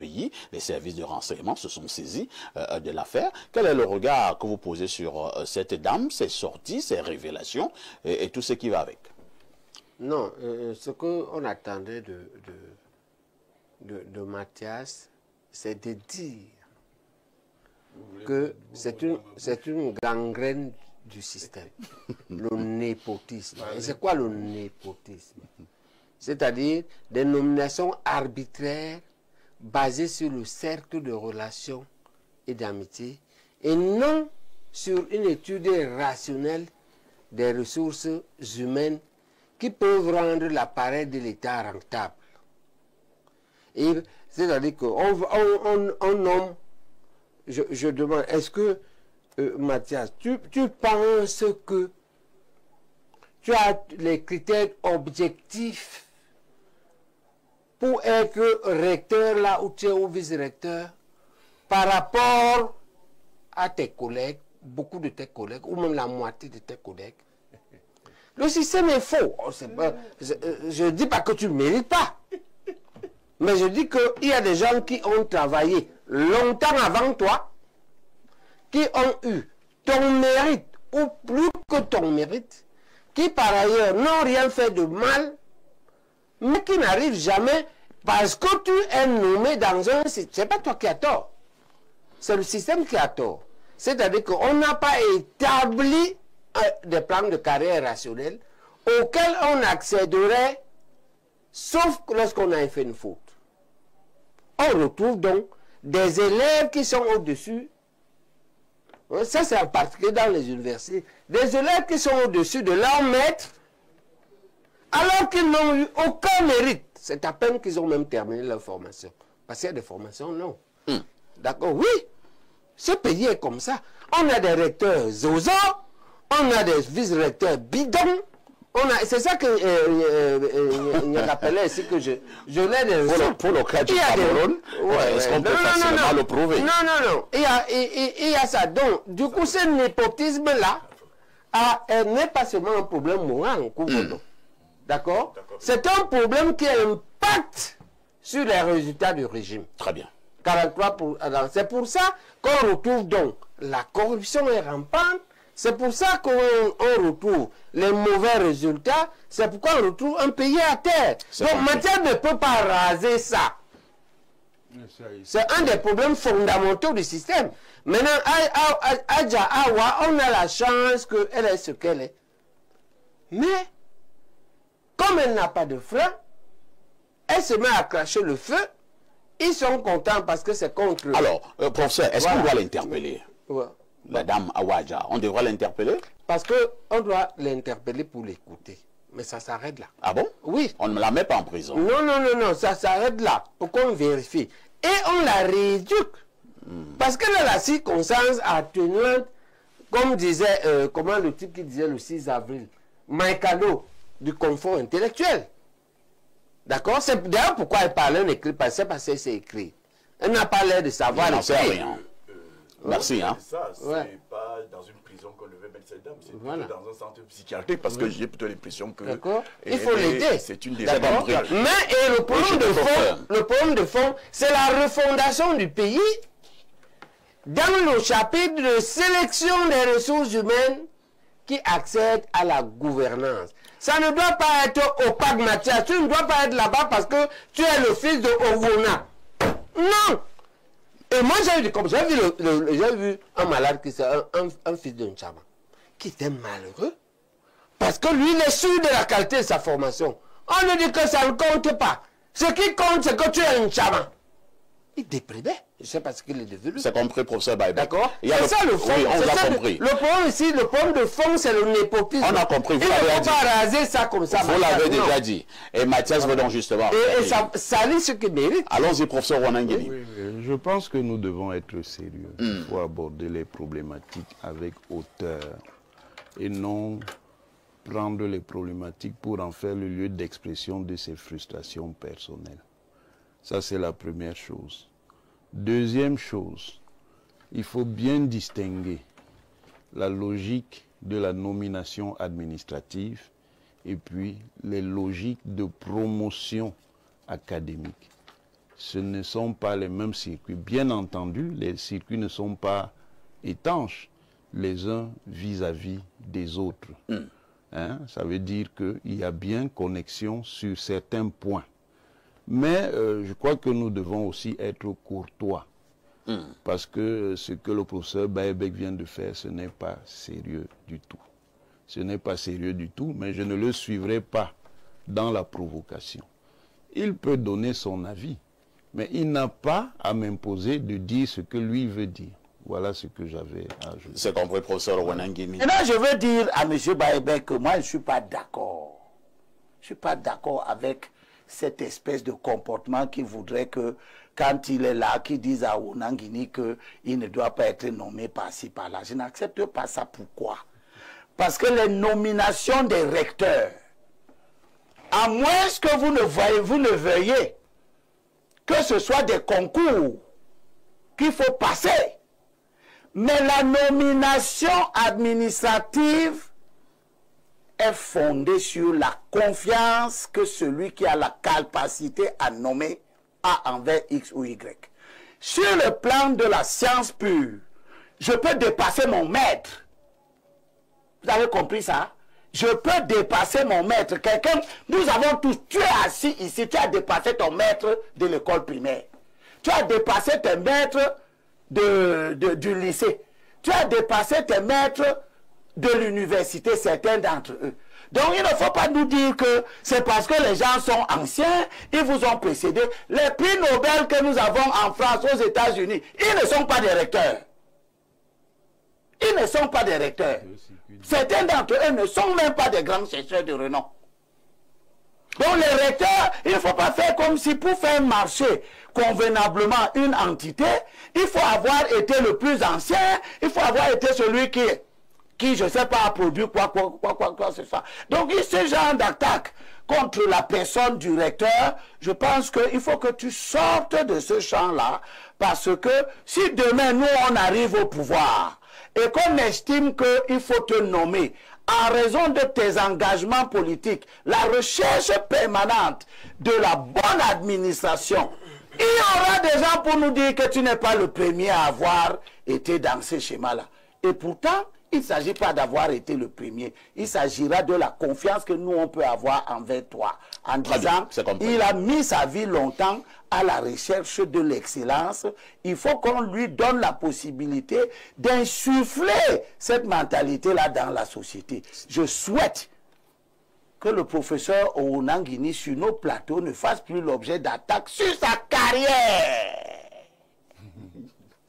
pays, les services de renseignement se sont saisis de l'affaire. Quel est le regard que vous posez sur cette dame, ses sorties, ses révélations et tout ce qui va avec? Non, ce qu'on attendait de Mathias, c'est de dire que c'est une gangrène du système, le népotisme. Et c'est quoi le népotisme? C'est-à-dire des nominations arbitraires basées sur le cercle de relations et d'amitié et non sur une étude rationnelle des ressources humaines qui peuvent rendre l'appareil de l'État rentable. C'est-à-dire qu'on nomme, je demande, est-ce que, Mathias, tu penses que tu as les critères objectifs pour être recteur là où tu es ou vice-recteur par rapport à tes collègues, beaucoup de tes collègues, ou même la moitié de tes collègues? Le système est faux. Je ne dis pas que tu ne mérites pas. Mais je dis qu'il y a des gens qui ont travaillé longtemps avant toi, qui ont eu ton mérite ou plus que ton mérite, qui par ailleurs n'ont rien fait de mal, mais qui n'arrivent jamais parce que tu es nommé dans un système. Ce n'est pas toi qui as tort. C'est le système qui a tort. C'est-à-dire qu'on n'a pas établi des plans de carrière rationnels auxquels on accéderait sauf lorsqu'on a fait une faute. On retrouve donc des élèves qui sont au-dessus. Ça, c'est en particulier dans les universités. Des élèves qui sont au-dessus de leur maître alors qu'ils n'ont eu aucun mérite. C'est à peine qu'ils ont même terminé leur formation. Parce qu'il y a des formations, non. D'accord, oui. Ce pays est comme ça. On a des recteurs zozo, on a des vice-recteurs bidons. C'est ça que il appelait ici que je l'ai des... Pour le cas du Cameroun, est-ce qu'on peut facilement le prouver? Non. Il y a ça. Donc, du coup, ce népotisme-là n'est pas seulement un problème moral. D'accord? C'est un problème qui impacte sur les résultats du régime. Très bien. 43%. C'est pour ça qu'on retrouve donc la corruption est rampante. C'est pour ça qu'on retrouve les mauvais résultats. C'est pourquoi on retrouve un pays à terre. Donc Mathias ne peut pas raser ça. C'est un des problèmes fondamentaux du système. Maintenant, Adja Awa, on a la chance qu'elle est ce qu'elle est. Mais, comme elle n'a pas de frein, elle se met à cracher le feu. Ils sont contents parce que c'est contre eux. Alors, professeur, est-ce qu'on doit l'interpeller? Madame Awadja, on devra l'interpeller? Parce qu'on doit l'interpeller pour l'écouter. Mais ça s'arrête là. Ah bon? Oui. On ne la met pas en prison? Non, ça s'arrête là. Pour qu'on vérifie. Et on la rééduque. Parce qu'elle a la circonstance atténuante, comme disait, comment le type qui disait le 6 avril, Maïkano, du confort intellectuel. D'accord? C'est d'ailleurs pourquoi elle parlait, elle n'écrit pas, c'est parce qu'elle sait écrire. Elle n'a pas l'air de savoir elle n'en sait écrire. rien. Merci, hein. Ça, c'est pas dans une prison qu'on devait mettre cette dame, c'est plutôt dans un centre psychiatrique, parce que j'ai plutôt l'impression que... D'accord. Il faut l'aider. C'est une des... Mais le problème de fond, c'est la refondation du pays dans le chapitre de sélection des ressources humaines qui accèdent à la gouvernance. Ça ne doit pas être opaque, Mathias. Tu ne dois pas être là-bas parce que tu es le fils de Owona. Non! Et moi, j'ai vu un malade qui c'est un fils d'un Nchama qui était malheureux parce que lui, il est sûr de la qualité de sa formation. On lui dit que ça ne compte pas. Ce qui compte, c'est que tu es un Nchama. Il déprimait. Je ne sais pas ce qu'il est devenu. C'est compris, professeur Baïbek. D'accord. C'est ça le fond. Oui, on l'a compris. Le problème ici, le problème de fond, c'est le népotisme. On a compris. Vous il ne l'avez faut dit. pas raser ça comme ça. Vous l'avez déjà dit. Et Mathias veut donc justement... Et ça salit ce qu'il mérite. Allons-y, professeur Wanangeli. Oui, je pense que nous devons être sérieux. Il faut aborder les problématiques avec hauteur et non prendre les problématiques pour en faire le lieu d'expression de ses frustrations personnelles. Ça, c'est la première chose. Deuxième chose, il faut bien distinguer la logique de la nomination administrative et puis les logiques de promotion académique. ce ne sont pas les mêmes circuits. Bien entendu, les circuits ne sont pas étanches les uns vis-à-vis des autres. Hein? Ça veut dire qu'il y a bien connexion sur certains points. Mais je crois que nous devons aussi être courtois. Parce que ce que le professeur Baebek vient de faire, ce n'est pas sérieux du tout. Ce n'est pas sérieux du tout, mais je ne le suivrai pas dans la provocation. Il peut donner son avis, mais il n'a pas à m'imposer de dire ce que lui veut dire. Voilà ce que j'avais à ajouter. C'est compris, professeur Wanangini. Maintenant, je veux dire à M. Baebek que moi, je ne suis pas d'accord. Je ne suis pas d'accord avec cette espèce de comportement qui voudrait que, quand il est là, qu'il dise à Wanangini qu'il ne doit pas être nommé par-ci, par-là. Je n'accepte pas ça. Pourquoi? Parce que les nominations des recteurs, à moins que vous ne veuillez que ce soit des concours qu'il faut passer, mais la nomination administrative est fondée sur la confiance que celui qui a la capacité à nommer a envers X ou Y. Sur le plan de la science pure, je peux dépasser mon maître. Vous avez compris ça? Je peux dépasser mon maître. Quelqu'un, nous avons tous, tu es assis ici, tu as dépassé ton maître de l'école primaire. Tu as dépassé tes maîtres du lycée. Tu as dépassé tes maîtres de l'université, certains d'entre eux. Donc il ne faut pas nous dire que c'est parce que les gens sont anciens, ils vous ont précédé. Les prix Nobel que nous avons en France, aux États-Unis, ils ne sont pas des recteurs. Ils ne sont pas des recteurs. Certains d'entre eux ne sont même pas des grands chercheurs de renom. Donc les recteurs, il ne faut pas faire comme si pour faire marcher convenablement une entité, il faut avoir été le plus ancien, il faut avoir été celui qui je ne sais pas, a produit quoi ce soit. Donc ce genre d'attaque contre la personne du recteur, je pense qu'il faut que tu sortes de ce champ-là, parce que si demain nous on arrive au pouvoir, et qu'on estime qu'il faut te nommer en raison de tes engagements politiques, la recherche permanente de la bonne administration, il y aura des gens pour nous dire que tu n'es pas le premier à avoir été dans ce schéma-là. Et pourtant, il ne s'agit pas d'avoir été le premier. Il s'agira de la confiance que nous, on peut avoir envers toi. En disant, il a mis sa vie longtemps à la recherche de l'excellence. Il faut qu'on lui donne la possibilité d'insuffler cette mentalité-là dans la société. Je souhaite que le professeur Wanangini, sur nos plateaux, ne fasse plus l'objet d'attaques sur sa carrière.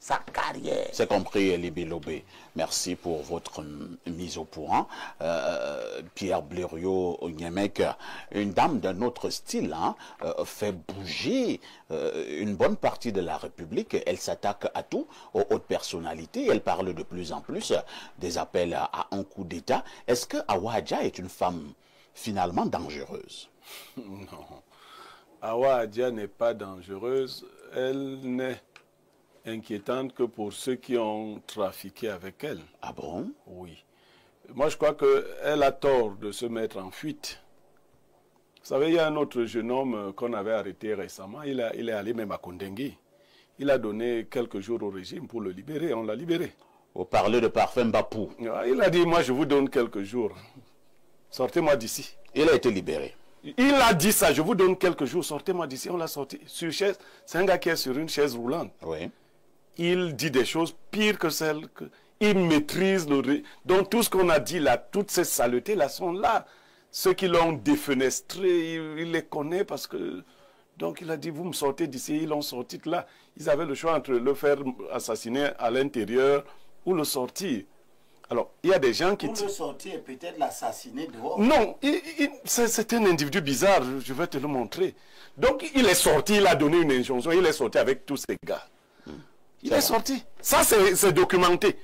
Sa carrière. C'est compris, Libé Lobé. Merci pour votre mise au point. Pierre Blériot-Niemek, une dame d'un autre style, hein, fait bouger une bonne partie de la République. Elle s'attaque à tout, aux hautes personnalités. Elle parle de plus en plus des appels à un coup d'État. Est-ce que Awa Adja est une femme finalement dangereuse? Non. Awa Adja n'est pas dangereuse. Elle n'est inquiétante que pour ceux qui ont trafiqué avec elle. Ah bon? Oui. Moi, je crois qu'elle a tort de se mettre en fuite. Vous savez, il y a un autre jeune homme qu'on avait arrêté récemment. Il est allé même à Kondengi. Il a donné quelques jours au régime pour le libérer. On l'a libéré. Vous parlez de Parfum Bapou. Il a dit, moi, je vous donne quelques jours. Sortez-moi d'ici. Il a été libéré. Il a dit ça, je vous donne quelques jours, sortez-moi d'ici. On l'a sorti sur chaise. C'est un gars qui est sur une chaise roulante. Oui. Il dit des choses pires que celles que... Il maîtrise le... Donc tout ce qu'on a dit là, toutes ces saletés là sont là. Ceux qui l'ont défenestré, il les connaît parce que... Donc il a dit, vous me sortez d'ici, ils l'ont sorti de là. Ils avaient le choix entre le faire assassiner à l'intérieur ou le sortir. Alors, il y a des gens qui... Ou le sortir et peut-être l'assassiner dehors. Non, c'est un individu bizarre, je vais te le montrer. Donc il est sorti, il a donné une injonction, il est sorti avec tous ces gars. Il est sorti. Ça, c'est documenté.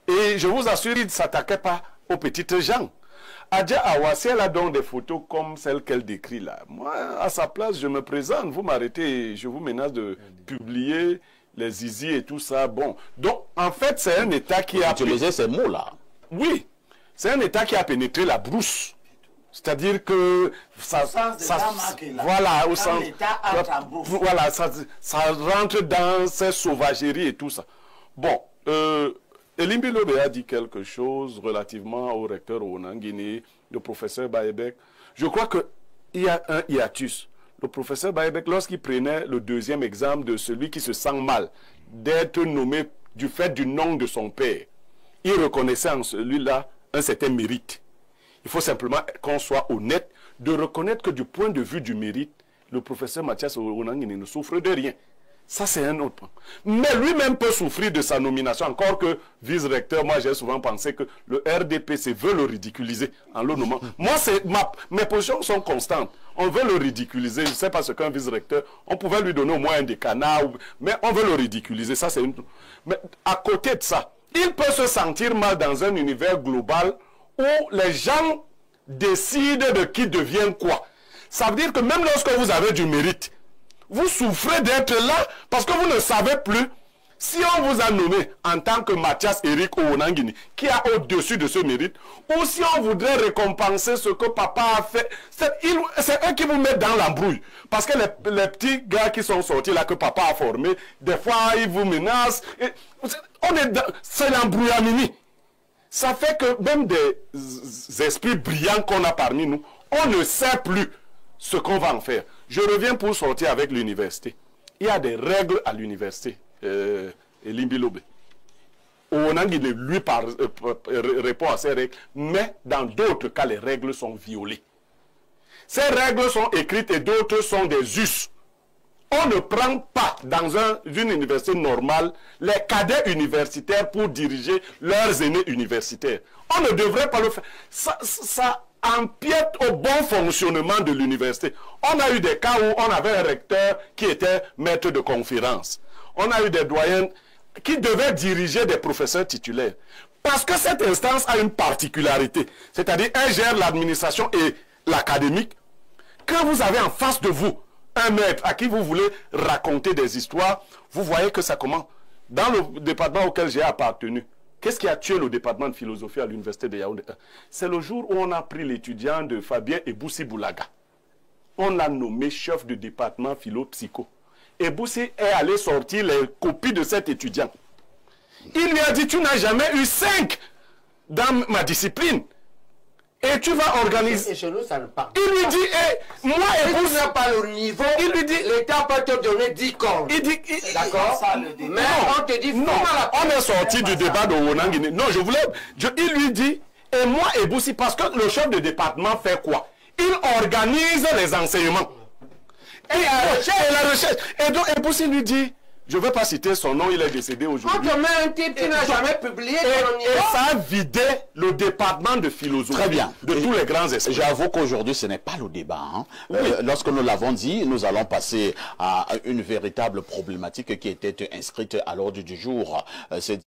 Et je vous assure, il ne s'attaquait pas aux petites gens. Adja Awa, si elle a donc des photos comme celles qu'elle décrit là, moi, à sa place, je me présente, vous m'arrêtez, je vous menace de publier les zizi et tout ça. Bon, donc, en fait, c'est un État qui a... Utiliser ces mots-là. Oui, c'est un État qui a pénétré la brousse. C'est-à-dire que ça voilà, au sens, voilà, ça rentre dans ces sauvageries et tout ça. Bon, Elimbi Lobe a dit quelque chose relativement au recteur Onangini, le professeur Baebek. Je crois qu'il y a un hiatus. Le professeur Baebek, lorsqu'il prenait le deuxième exemple de celui qui se sent mal d'être nommé du fait du nom de son père, il reconnaissait en celui-là un certain mérite. Il faut simplement qu'on soit honnête de reconnaître que du point de vue du mérite, le professeur Mathias Onangini ne souffre de rien. Ça, c'est un autre point. Mais lui-même peut souffrir de sa nomination. Encore que vice-recteur, moi, j'ai souvent pensé que le RDPC veut le ridiculiser en le nommant. Moi, mes positions sont constantes. On veut le ridiculiser. Je ne sais pas ce qu'un vice-recteur, on pouvait lui donner au moins un décanat, mais on veut le ridiculiser. Ça, c'est une... Mais à côté de ça, il peut se sentir mal dans un univers global où les gens décident de qui devient quoi. Ça veut dire que même lorsque vous avez du mérite, vous souffrez d'être là parce que vous ne savez plus si on vous a nommé en tant que Mathias Eric Onangini, qui a au-dessus de ce mérite, ou si on voudrait récompenser ce que papa a fait. C'est eux qui vous mettent dans l'embrouille. Parce que les petits gars qui sont sortis là, que papa a formés, des fois ils vous menacent. C'est l'embrouillamini. Ça fait que même des esprits brillants qu'on a parmi nous, on ne sait plus ce qu'on va en faire. Je reviens pour sortir avec l'université. Il y a des règles à l'université, Elimbi Lobe. Onangini, lui, répond à ces règles, mais dans d'autres cas, les règles sont violées. Ces règles sont écrites et d'autres sont des us. On ne prend pas dans une université normale les cadets universitaires pour diriger leurs aînés universitaires. On ne devrait pas le faire. Ça empiète au bon fonctionnement de l'université. On a eu des cas où on avait un recteur qui était maître de conférence. On a eu des doyens qui devaient diriger des professeurs titulaires. Parce que cette instance a une particularité. C'est-à-dire, elle gère l'administration et l'académique. Quand vous avez en face de vous un maître à qui vous voulez raconter des histoires, vous voyez que ça commence. Dans le département auquel j'ai appartenu, qu'est-ce qui a tué le département de philosophie à l'université de Yaoundé? C'est le jour où on a pris l'étudiant de Fabien Eboussi Boulaga. On l'a nommé chef de département philo-psycho. Eboussi est allé sortir les copies de cet étudiant. Il lui a dit, tu n'as jamais eu 5 dans ma discipline. Et tu vas organiser. Et chez nous, ça ne parle. Il lui dit, moi, si tu n'as pas le niveau, il lui dit, l'État peut te donner 10 corps. Il dit, d'accord. Mais on te dit, non, on est sorti du débat de Onangini. Non, il lui dit, et moi, Eboussi, parce que le chef de département fait quoi? Il organise les enseignements. Et la recherche. Et donc, Eboussi lui dit, je ne vais pas citer son nom, il est décédé aujourd'hui. On te met un type qui n'a jamais publié. Et ça a vidé le département de philosophie. Très bien. De tous les grands esprits. J'avoue qu'aujourd'hui, ce n'est pas le débat. Hein. Oui. Lorsque nous l'avons dit, nous allons passer à une véritable problématique qui était inscrite à l'ordre du jour.